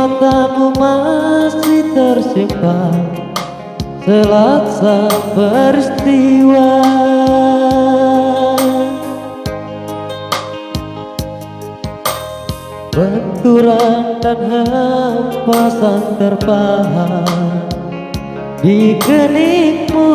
matamu masih tersimpan selaksa peristiwa. Benturan dan hempasan terpahat di keningmu.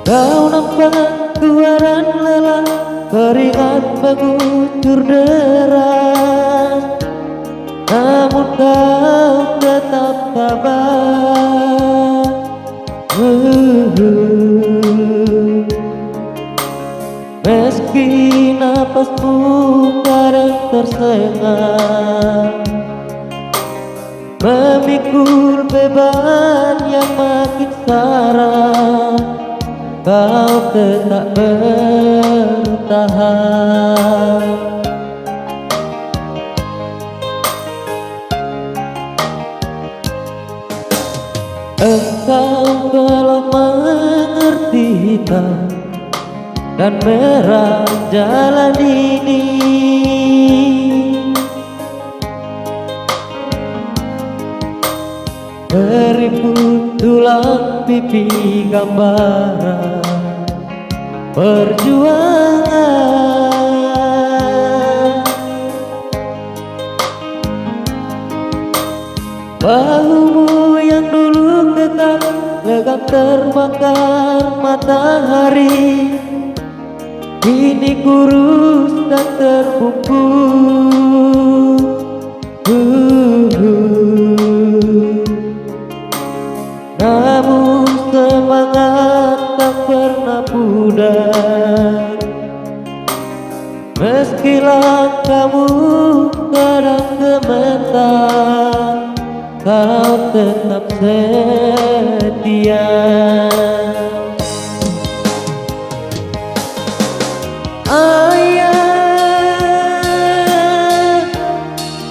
Kau nampak tua dan lelah, keringat mengucur deras, namun kau tetap tabah. Meski napasmu kadang tersengat, memikul beban yang makin syarat, kau tetap bertahan. Engkau telah mengerti hitam dan merah jalan ini. Keriput tulang pipi gambaran perjuangan. Bahumu yang dulu kekar legam terbakar matahari, kini kurus dan terbungkus. Namun semangat tak pernah pudar, meski langkahmu kadang gemetar, kau tetap setia. Ayah,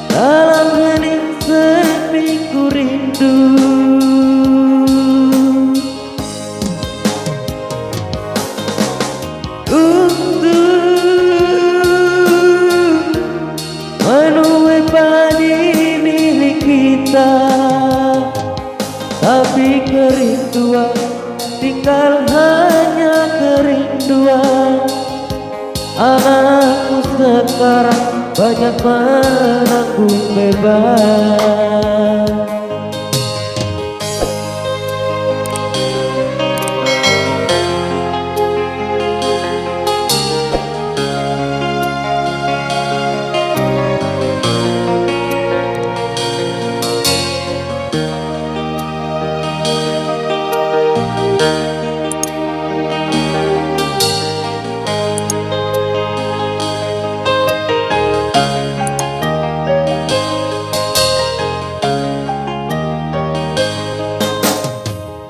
dalam hening sepi ku rindu, untuk menuai padi milik kita. Tapi kerinduan tinggal hanya kerinduan. Anakku sekarang banyak menanggung beban.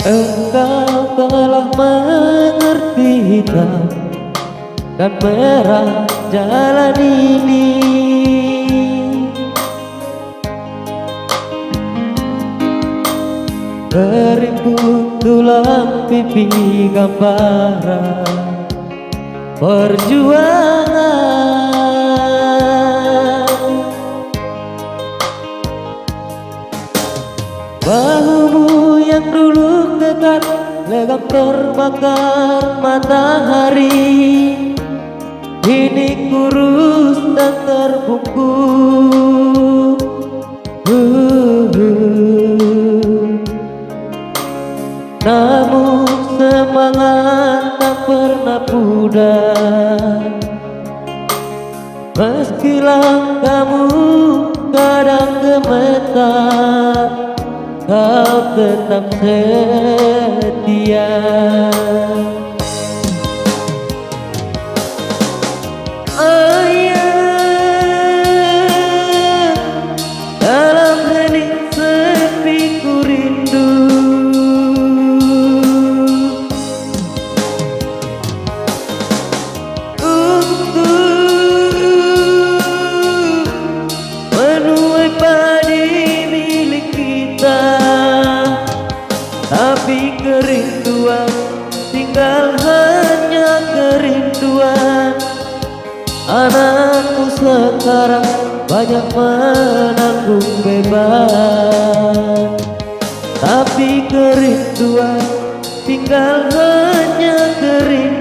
Engkau telah mengerti hitam dan merah jalan ini. Keriput tulang pipi gambaran perjuangan. Bahumu yang dulu kekar legam terbakar matahari, kini kurus dan terbungkus. Namun semangat tak pernah pudar, meski langkahmu kadang gemetar, kau tetap setia. Ayah, dalam hening sepi ku rindu, untuk menuai padi milik kita. Tapi kerinduan tinggal hanya kerinduan. Anakku sekarang banyak menanggung beban, tapi kerinduan tinggal hanya kerinduan.